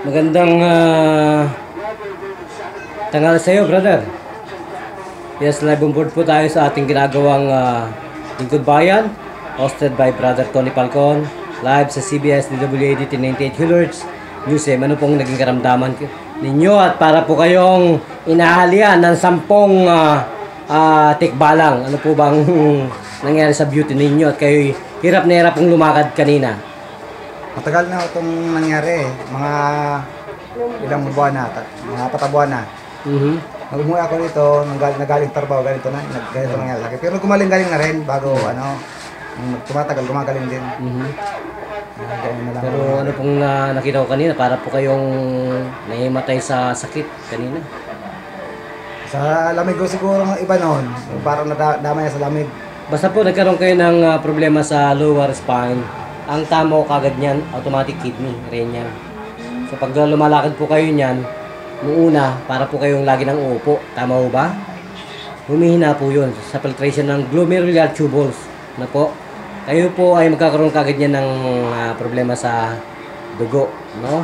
Magandang tanghali sa iyo, brother. Yes, live on board po tayo sa ating ginagawang Lingkod Bayan, hosted by Brother Tony Falcon, live sa CBS DWAD 1098 kHz. Museum, ano pong naging karamdaman ninyo at para po kayong inahalian ng 10 tikbalang. Ano po bang nangyari sa beauty ninyo at kayo hirap na hirap pong lumakad kanina? Matagal na itong nangyari, mga ilang buwan na, mga patabuan na. Nag-umuwi ako dito, nagaling trabaho, ganito nangyari sa akin. Pero gumaling-galing na rin bago tumatagal, gumagaling din. Pero ano pong nakita ko kanina, para po kayong nahimatay sa sakit kanina. Sa lamig ko siguro ng iba noon, parang nadamay sa lamig. Basta po nagkaroon kayo ng problema sa lower spine, ang tama ko kagad niyan, automatic kidney, rin yan. So pag lumalakad po kayo niyan, noong una, para po kayong lagi nang uupo, tama ho ba? Humihina po yun sa filtration ng glomerular tubules na po. Kayo po ay magkakaroon kagad niyan ng problema sa dugo, no?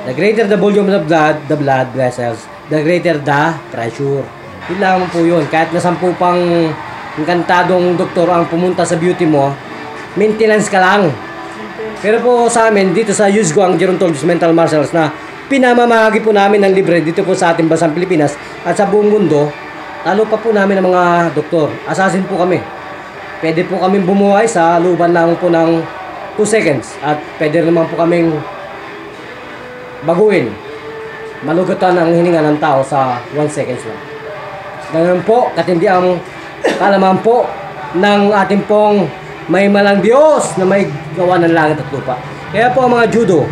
The greater the volume of the blood vessels, the greater the pressure. Yun lang po yun. Kahit na 10 pang enkantadong doktor ang pumunta sa beauty mo, maintenance ka lang. Pero po sa amin, dito sa Yuzguang Gerontologist Mental Martials na pinamamahagi po namin ng libre dito po sa ating bansang Pilipinas at sa buong mundo, lalo pa po namin ng mga doktor. Assassin po kami. Pwede po kaming bumuhay sa looban lang po ng 2 seconds at pwede naman po kaming baguhin, malugatan ang hininga ng tao sa 1 seconds lang. Ganun po, katindi ang kalaman po ng ating pong may malang Diyos na may gawa ng langit at lupa. Kaya po ang mga judo,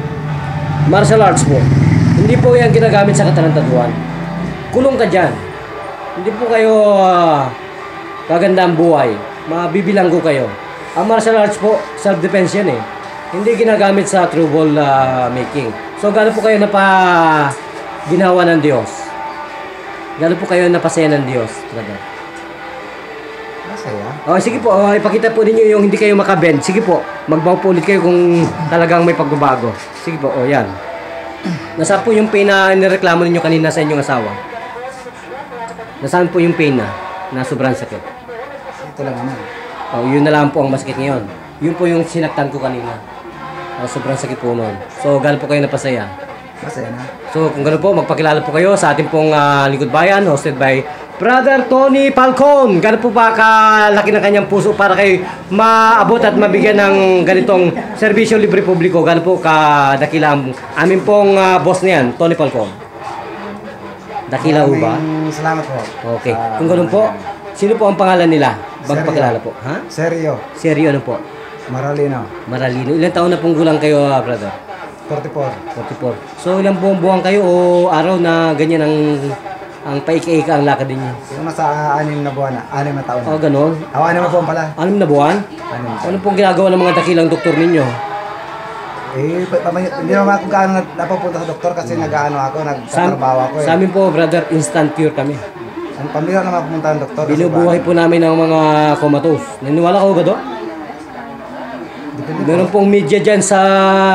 martial arts po, hindi po yan ginagamit sa katarantaduan. Kulong ka dyan. Hindi po kayo kagandang buhay. Mabibilang ko kayo. Ang martial arts po, self-defense yan eh. Hindi ginagamit sa trouble making. So, gano'n po kayo ginawa ng Diyos? Gano'n po kayo napasaya ng Diyos? Brother? Masaya? Oh, sige po, ipakita po ninyo yung hindi kayo makabend. Sige po, magbaw po ulit kayo kung talagang may pagbabago. Sige po, yan. Nasaan po yung pain na nireklamo ninyo kanina sa inyong asawa? Nasaan po yung pain na sobrang sakit? Ito lang naman. Oh, yun na lang po ang masakit ngayon. Yun po yung sinaktan ko kanina. Sobrang sakit po noon. So, gano'n po kayo napasaya? Masaya na. So, kung gano'n po, magpakilala po kayo sa ating pong Lingkod Bayan, hosted by Brother Tony Falcon. Gano'n po ba kalaki ng kanyang puso para kayo maabot at mabigyan ng ganitong serbisyo libre publiko? Gano'n po kadakila ang aming pong boss niyan, Tony Falcon? Dakila ho ba? Salamat po. Okay. Kung gano'n po, sino po ang pangalan nila? Magpakilala po. Ha? Seryo. Seryo ano po? Maralino. Maralino. Ilang taon na pong gulang kayo, brother? 44. 44. So, ilang buwan kayo o araw na ganyan ang paika-ika ang lakad ninyo? Yung nasa 6 na buwan na. 6 na taon na. Oh, ganun? 6 na buwan pala. 6 na buwan? 6 na buwan. Ano pong ginagawa ng mga dakilang doktor ninyo? Hindi naman ako gaano napapunta sa doktor kasi nag-ano ako, nagtatrabaho ako eh. Sa amin po, brother, instant cure kami. Ang pamilya naman pumunta ng doktor. Binubuhay po namin ng mga comatose. Naniwala ko ba do? Meron pong media dyan sa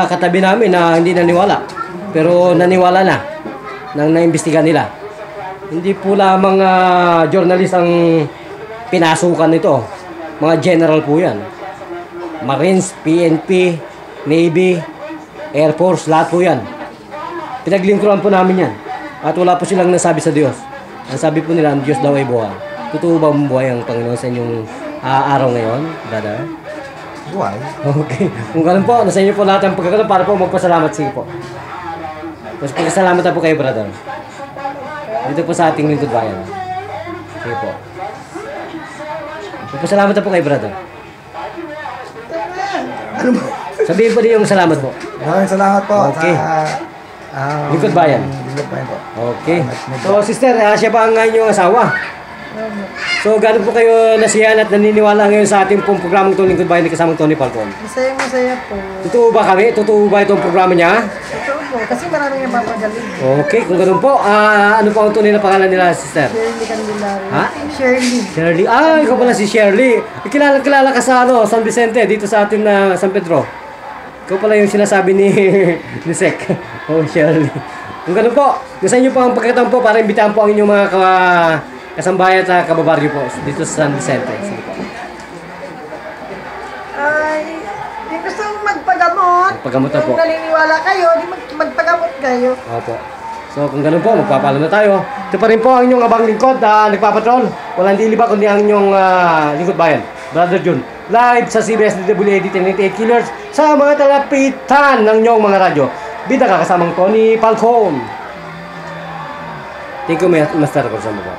katabi namin na hindi naniwala. Pero naniwala na nang naimbestigan nila. Hindi po lamang journalist ang pinasukan nito. Mga general po yan. Marines, PNP, Navy, Air Force, lahat po yan. Pinaglingkuran po namin yan. At wala po silang nasabi sa Diyos. Ang sabi po nila, ang Diyos daw ay buhay. Totoo ba buhay ang Panginoon sa inyong araw ngayon, brother? Buhay. Okay. Kung ganun po, nasa inyo po lahat ang pagkakaroon para po magpasalamat. Sige po. Mas pagkasalamat na po kayo, brother. Dito po sa ating Lingkod Bayan. Sige po. Magpasalamat na po kayo, brother. Ano ba? Sabihin po din yung salamat po. Maraming salamat po. Okay. Sa, Lingkod Bayan. Lingkod Bayan po. Okay. So, sister, siya ba ang inyong asawa? So, gano'n po kayo nasiyahan at naniniwala ngayon sa ating pong programang itong Lingkod Bayan na kasamang Tony Falcon? Masaya po. Totoo ba kami? Totoo ba itong programa niya? Totoo po, kasi maraming napapagaling. Okay, kung gano'n po, ano po ang tunay na pangalan nila, sister? Shirley Candelario. Ha? Shirley. Shirley. Ah, ikaw pala si Shirley. Kilala ka sa San Vicente, dito sa atin na San Pedro. Ikaw pala yung sinasabi ni ni Sek. Oh, Shirley. Kung ganun po, gusto niyo po ang pagkakataon po para imbitahan po ang inyong mga kasambahay at kababaryo po dito sa San Vicente. Sige po. Ay, di gusto magpagamot. Magpagamot na po. Kung naniniwala kayo, di magpagamot kayo. Opo. So kung ganun po, magpapalo na tayo. Ito pa rin po ang inyong abang lingkod na nagpapatrol. Walang dili ba kundi ang inyong lingkod bayan. Brother Jun. Live sa CBS DWAD 1088 Killers sa mga talapitan ng inyong mga radyo. Bida ka kasamang Tony Falcon. Thank you, Master Corsamo po.